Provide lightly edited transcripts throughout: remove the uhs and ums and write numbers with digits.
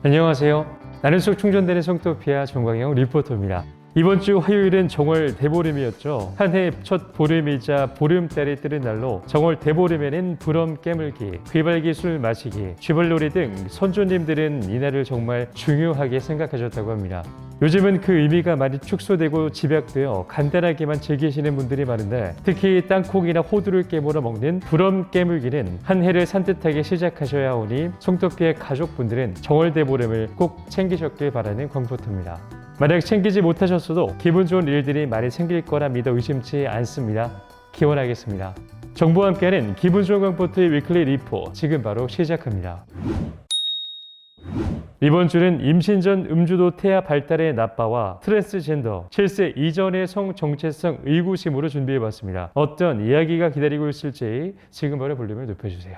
안녕하세요. 나는 속 충전되는 성토피아 정광영 리포터입니다. 이번 주 화요일은 정월 대보름이었죠. 한 해 첫 보름이자 보름달이 뜨는 날로 정월 대보름에는 부럼 깨물기, 귀발기 술 마시기, 쥐벌놀이 등 선조님들은 이날을 정말 중요하게 생각하셨다고 합니다. 요즘은 그 의미가 많이 축소되고 집약되어 간단하게만 즐기시는 분들이 많은데, 특히 땅콩이나 호두를 깨물어 먹는 부럼 깨물기는 한 해를 산뜻하게 시작하셔야 하오니 성토피아 가족분들은 정월 대보름을 꼭 챙기셨길 바라는 광포트입니다. 만약 챙기지 못하셨어도 기분 좋은 일들이 많이 생길 거라 믿어 의심치 않습니다. 기원하겠습니다. 정보와 함께하는 기분 좋은 광포트의 위클리 리포, 지금 바로 시작합니다. 이번 주는 임신 전 음주도 태아 발달의 나빠와 트랜스젠더, 7세 이전의 성 정체성 의구심으로 준비해봤습니다. 어떤 이야기가 기다리고 있을지 지금 바로 볼륨을 높여주세요.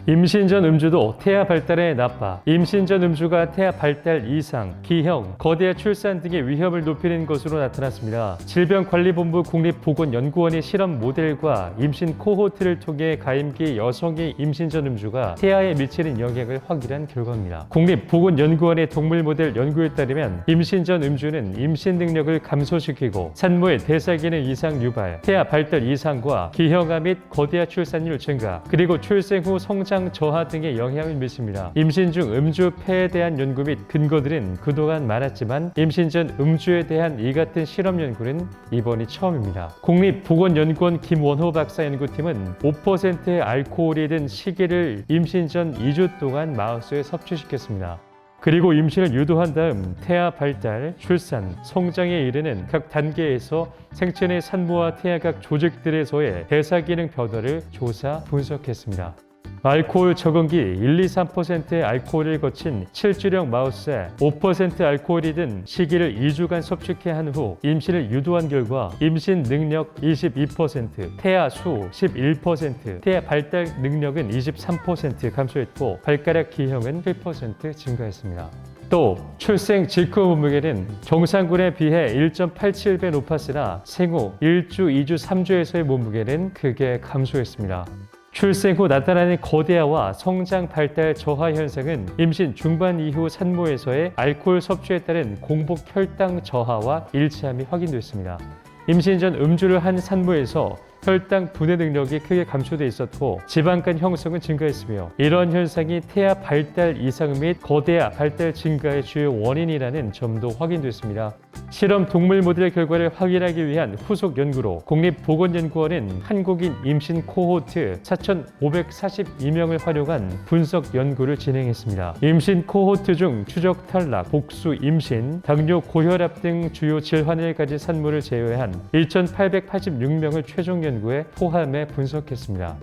임신 전 음주도 태아 발달에 나빠. 임신 전 음주가 태아 발달 이상, 기형, 거대 출산 등의 위험을 높이는 것으로 나타났습니다. 질병관리본부 국립보건연구원의 실험 모델과 임신 코호트를 통해 가임기 여성의 임신 전 음주가 태아에 미치는 영향을 확인한 결과입니다. 국립보건연구원의 동물 모델 연구에 따르면 임신 전 음주는 임신 능력을 감소시키고 산모의 대사기능 이상 유발, 태아 발달 이상과 기형아 및 거대 출산율 증가, 그리고 출생 후 성장 저하 등의 영향을 미칩니다. 임신 중 음주 폐에 대한 연구 및 근거들은 그동안 많았지만 임신 전 음주에 대한 이 같은 실험 연구는 이번이 처음입니다. 국립보건연구원 김원호 박사 연구팀은 5%의 알코올이 든 시기를 임신 전 2주 동안 마우스에 섭취시켰습니다. 그리고 임신을 유도한 다음 태아 발달, 출산, 성장에 이르는 각 단계에서 생체 내 산모와 태아 각 조직들에서의 대사기능 변화를 조사, 분석했습니다. 알코올 적응기 1, 2, 3%의 알코올을 거친 7주령 마우스에 5% 알코올이 든 시기를 2주간 섭취케 한 후 임신을 유도한 결과 임신 능력 22%, 태아 수 11%, 태아 발달 능력은 23% 감소했고 발가락 기형은 1% 증가했습니다. 또 출생 직후 몸무게는 정상군에 비해 1.87배 높았으나 생후 1주, 2주, 3주에서의 몸무게는 크게 감소했습니다. 출생 후 나타나는 거대화와 성장 발달 저하 현상은 임신 중반 이후 산모에서의 알코올 섭취에 따른 공복 혈당 저하와 일치함이 확인됐습니다. 임신 전 음주를 한 산모에서 혈당 분해 능력이 크게 감소돼 있었고 지방간 형성은 증가했으며, 이런 현상이 태아 발달 이상 및 거대화 발달 증가의 주요 원인이라는 점도 확인됐습니다. 실험 동물 모델 결과를 확인하기 위한 후속 연구로 국립보건연구원은 한국인 임신 코호트 4,542명을 활용한 분석 연구를 진행했습니다. 임신 코호트 중 추적 탈락, 복수 임신, 당뇨 고혈압 등 주요 질환을 가진 산모를 제외한 1,886명을 최종 연구에 포함해 분석했습니다.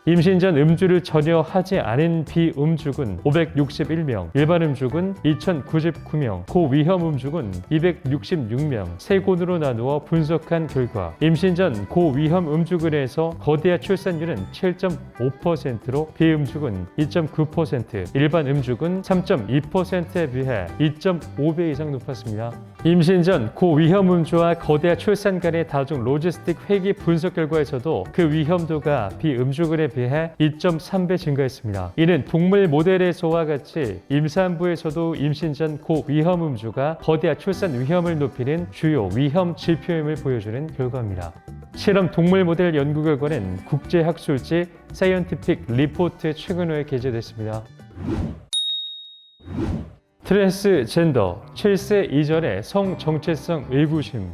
임신 전 음주를 전혀 하지 않은 비음주군 561명, 일반 음주군 2,099명, 고위험 음주군 266명, 세 군으로 나누어 분석한 결과 임신 전 고위험 음주군에서 거대화 출산율은 7.5%로 비음주군 2.9%, 일반 음주군 3.2%에 비해 2.5배 이상 높았습니다. 임신 전 고위험 음주와 거대화 출산 간의 다중 로지스틱 회귀 분석 결과에서도 그 위험도가 비음주군에 비해 2.3배 증가했습니다. 이는 동물 모델에서와 같이 임산부에서도 임신 전 고위험 음주가 거대화 출산 위험을 높이는 주요 위험 지표임을 보여주는 결과입니다. 실험 동물 모델 연구 결과는 국제학술지 사이언티픽 리포트에 최근호에 게재됐습니다. 트랜스젠더, 7세 이전의 성 정체성 의구심.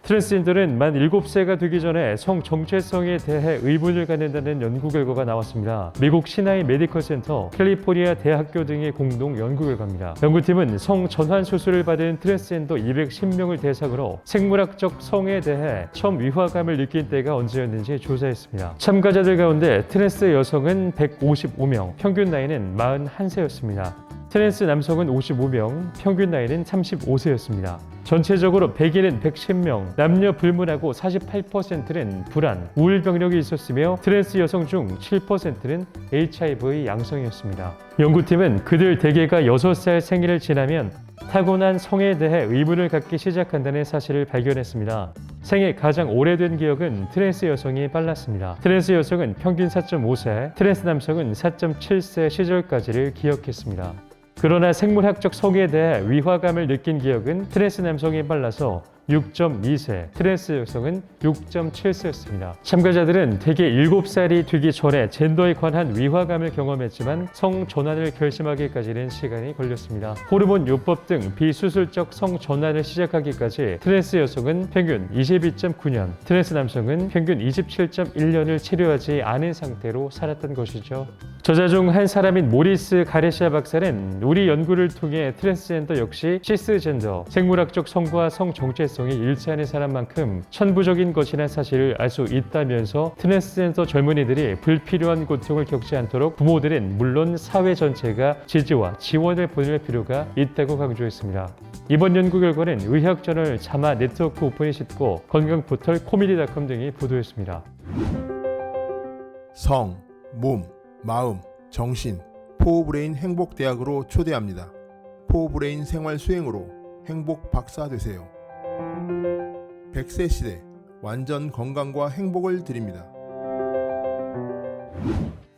트랜스젠더는 만 7세가 되기 전에 성 정체성에 대해 의문을 갖는다는 연구 결과가 나왔습니다. 미국 시나이 메디컬 센터, 캘리포니아 대학교 등의 공동 연구 결과입니다. 연구팀은 성 전환 수술을 받은 트랜스젠더 210명을 대상으로 생물학적 성에 대해 처음 위화감을 느낀 때가 언제였는지 조사했습니다. 참가자들 가운데 트랜스 여성은 155명, 평균 나이는 41세였습니다. 트랜스 남성은 55명, 평균 나이는 35세였습니다. 전체적으로 백인은 110명, 남녀 불문하고 48%는 불안, 우울 병력이 있었으며 트랜스 여성 중 7%는 HIV 양성이었습니다. 연구팀은 그들 대개가 6살 생일을 지나면 타고난 성에 대해 의문을 갖기 시작한다는 사실을 발견했습니다. 생애 가장 오래된 기억은 트랜스 여성이 빨랐습니다. 트랜스 여성은 평균 4.5세, 트랜스 남성은 4.7세 시절까지를 기억했습니다. 그러나 생물학적 성에 대해 위화감을 느낀 기억은 트랜스 남성이 빨라서 6.2세, 트랜스 여성은 6.7세였습니다. 참가자들은 대개 7살이 되기 전에 젠더에 관한 위화감을 경험했지만 성전환을 결심하기까지는 시간이 걸렸습니다. 호르몬 요법 등 비수술적 성전환을 시작하기까지 트랜스 여성은 평균 22.9년, 트랜스 남성은 평균 27.1년을 치료하지 않은 상태로 살았던 것이죠. 저자 중 한 사람인 모리스 가레시아 박사는 우리 연구를 통해 트랜스젠더 역시 시스젠더, 생물학적 성과 성 정체성이 일치하는 사람만큼 천부적인 것이라는 사실을 알 수 있다면서 트랜스젠더 젊은이들이 불필요한 고통을 겪지 않도록 부모들은 물론 사회 전체가 지지와 지원을 보낼 필요가 있다고 강조했습니다. 이번 연구 결과는 의학저널 자마 네트워크 오픈이 싣고 건강포털 코미디닷컴 등이 보도했습니다. 성, 몸, 마음, 정신, 포브레인 행복대학으로 초대합니다. 포브레인 생활 수행으로 행복 박사 되세요. 100세 시대 완전 건강과 행복을 드립니다.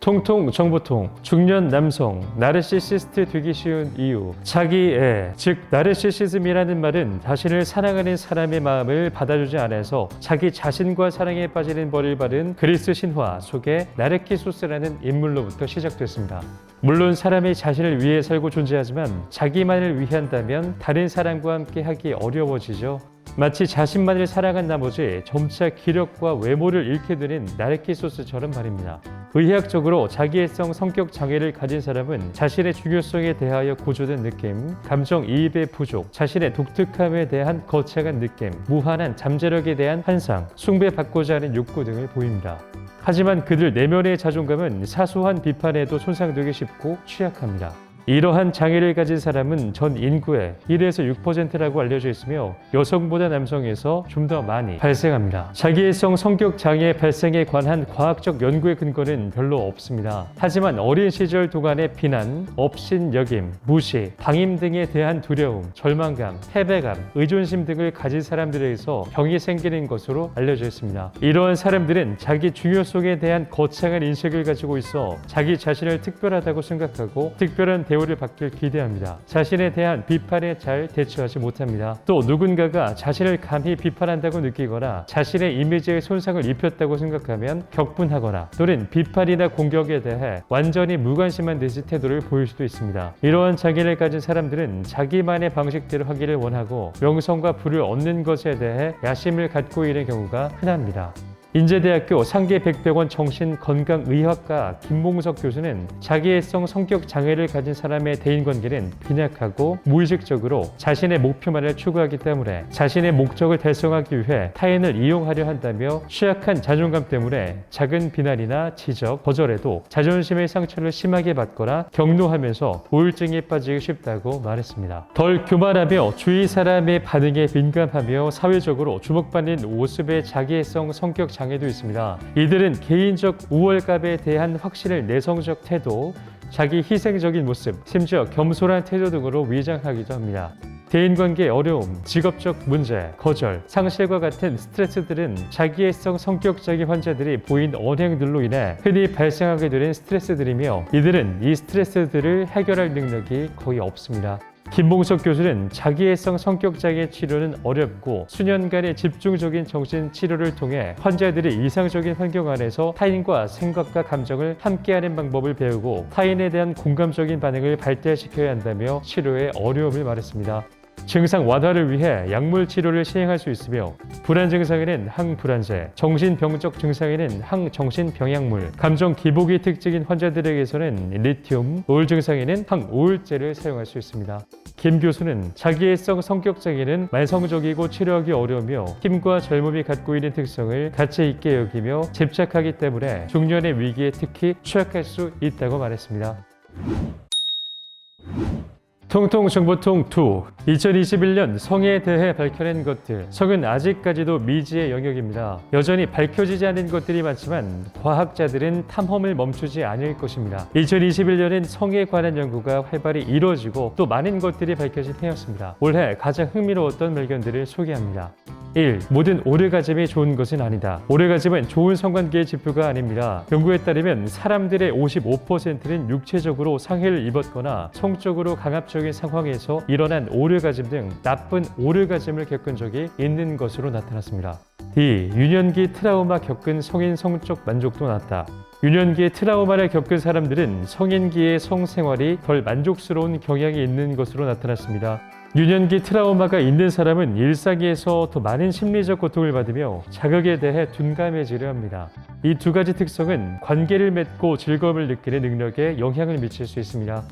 통통 정보통, 중년 남성, 나르시시스트 되기 쉬운 이유. 자기애, 즉 나르시시즘이라는 말은 자신을 사랑하는 사람의 마음을 받아주지 않아서 자기 자신과 사랑에 빠지는 벌을 받은 그리스 신화 속의 나르키소스라는 인물로부터 시작됐습니다. 물론 사람이 자신을 위해 살고 존재하지만 자기만을 위한다면 다른 사람과 함께 하기 어려워지죠. 마치 자신만을 사랑한 나머지 점차 기력과 외모를 잃게 되는 나르키소스처럼 말입니다. 의학적으로 자기애성 성격 장애를 가진 사람은 자신의 중요성에 대하여 고조된 느낌, 감정이입의 부족, 자신의 독특함에 대한 거창한 느낌, 무한한 잠재력에 대한 환상, 숭배받고자 하는 욕구 등을 보입니다. 하지만 그들 내면의 자존감은 사소한 비판에도 손상되기 쉽고 취약합니다. 이러한 장애를 가진 사람은 전 인구의 1에서 6%라고 알려져 있으며 여성보다 남성에서 좀 더 많이 발생합니다. 자기애성 성격 장애 발생에 관한 과학적 연구의 근거는 별로 없습니다. 하지만 어린 시절 동안의 비난, 업신여김, 무시, 방임 등에 대한 두려움, 절망감, 패배감, 의존심 등을 가진 사람들에게서 병이 생기는 것으로 알려져 있습니다. 이러한 사람들은 자기 중요성에 대한 거창한 인식을 가지고 있어 자기 자신을 특별하다고 생각하고 특별한 대우를 받길 기대합니다. 자신에 대한 비판에 잘 대처하지 못합니다. 또 누군가가 자신을 감히 비판한다고 느끼거나 자신의 이미지에 손상을 입혔다고 생각하면 격분하거나 또는 비판이나 공격에 대해 완전히 무관심한 듯이 태도를 보일 수도 있습니다. 이러한 장애를 가진 사람들은 자기만의 방식대로 하기를 원하고 명성과 부를 얻는 것에 대해 야심을 갖고 있는 경우가 흔합니다. 인제대학교 상계백병원 정신건강의학과 김봉석 교수는 자기애성 성격 장애를 가진 사람의 대인관계는 빈약하고 무의식적으로 자신의 목표만을 추구하기 때문에 자신의 목적을 달성하기 위해 타인을 이용하려 한다며 취약한 자존감 때문에 작은 비난이나 지적, 거절에도 자존심의 상처를 심하게 받거나 격노하면서 우울증에 빠지기 쉽다고 말했습니다. 덜 교만하며 주위 사람의 반응에 민감하며 사회적으로 주목받는 모습의 자기애성 성격 장애도 있습니다. 이들은 개인적 우월감에 대한 확신을 내성적 태도, 자기 희생적인 모습, 심지어 겸손한 태도 등으로 위장하기도 합니다. 대인관계 어려움, 직업적 문제, 거절, 상실과 같은 스트레스들은 자기애성 성격장애 환자들이 보인 언행들로 인해 흔히 발생하게 되는 스트레스들이며 이들은 이 스트레스들을 해결할 능력이 거의 없습니다. 김봉석 교수는 자기애성 성격장애 치료는 어렵고 수년간의 집중적인 정신치료를 통해 환자들이 이상적인 환경 안에서 타인과 생각과 감정을 함께하는 방법을 배우고 타인에 대한 공감적인 반응을 발달시켜야 한다며 치료의 어려움을 말했습니다. 증상 완화를 위해 약물 치료를 시행할 수 있으며 불안 증상에는 항불안제, 정신병적 증상에는 항정신병약물, 감정 기복이 특징인 환자들에게서는 리튬, 우울 증상에는 항우울제를 사용할 수 있습니다. 김 교수는 자기애성 성격장애는 만성적이고 치료하기 어려우며 힘과 젊음이 갖고 있는 특성을 가치 있게 여기며 집착하기 때문에 중년의 위기에 특히 취약할 수 있다고 말했습니다. 통통 정보통 2 2021년 성에 대해 밝혀낸 것들. 성은 아직까지도 미지의 영역입니다. 여전히 밝혀지지 않은 것들이 많지만 과학자들은 탐험을 멈추지 않을 것입니다. 2021년엔 성에 관한 연구가 활발히 이루어지고 또 많은 것들이 밝혀진 해였습니다. 올해 가장 흥미로웠던 발견들을 소개합니다. 1. 모든 오르가즘이 좋은 것은 아니다. 오르가즘은 좋은 성관계의 지표가 아닙니다. 연구에 따르면 사람들의 55%는 육체적으로 상해를 입었거나 성적으로 강압적인 상황에서 일어난 오르가즘 등 나쁜 오르가즘을 겪은 적이 있는 것으로 나타났습니다. D. 유년기 트라우마 겪은 성인 성적 만족도 낮다. 유년기에 트라우마를 겪은 사람들은 성인기의 성생활이 덜 만족스러운 경향이 있는 것으로 나타났습니다. 유년기 트라우마가 있는 사람은 일상에서 더 많은 심리적 고통을 받으며 자극에 대해 둔감해지려 합니다. 이 두 가지 특성은 관계를 맺고 즐거움을 느끼는 능력에 영향을 미칠 수 있습니다.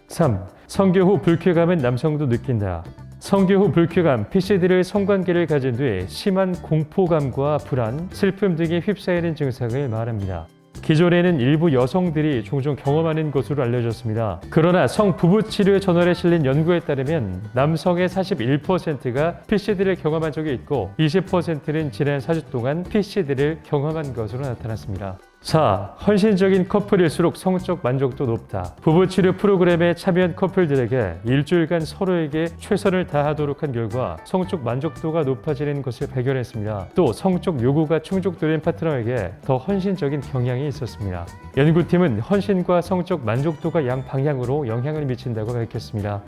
3. 성교 후 불쾌감은 남성도 느낀다. 성교 후 불쾌감, PCD를 성관계를 가진 뒤에 심한 공포감과 불안, 슬픔 등에 휩싸이는 증상을 말합니다. 기존에는 일부 여성들이 종종 경험하는 것으로 알려졌습니다. 그러나 성부부치료 저널에 실린 연구에 따르면 남성의 41%가 PCD를 경험한 적이 있고 20%는 지난 4주 동안 PCD를 경험한 것으로 나타났습니다. 4. 헌신적인 커플일수록 성적 만족도 높다. 부부치료 프로그램에 참여한 커플들에게 일주일간 서로에게 최선을 다하도록 한 결과 성적 만족도가 높아지는 것을 발견했습니다. 또 성적 요구가 충족되는 파트너에게 더 헌신적인 경향이 있었습니다. 연구팀은 헌신과 성적 만족도가 양방향으로 영향을 미친다고 밝혔습니다.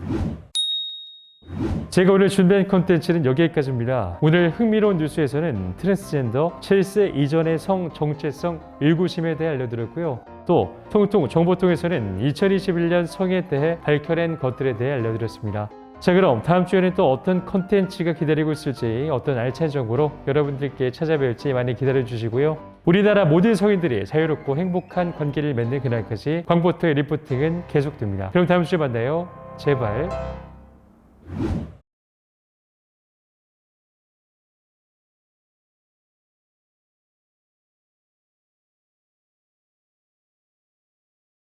제가 오늘 준비한 콘텐츠는 여기까지입니다. 오늘 흥미로운 뉴스에서는 트랜스젠더 7세 이전의 성 정체성 의구심에 대해 알려드렸고요. 또 통통 정보통에서는 2021년 성에 대해 밝혀낸 것들에 대해 알려드렸습니다. 자, 그럼 다음 주에는 또 어떤 콘텐츠가 기다리고 있을지, 어떤 알찬 정보로 여러분들께 찾아뵐지 많이 기다려주시고요. 우리나라 모든 성인들이 자유롭고 행복한 관계를 맺는 그날까지 광보토의 리포팅은 계속됩니다. 그럼 다음 주에 만나요. 제발.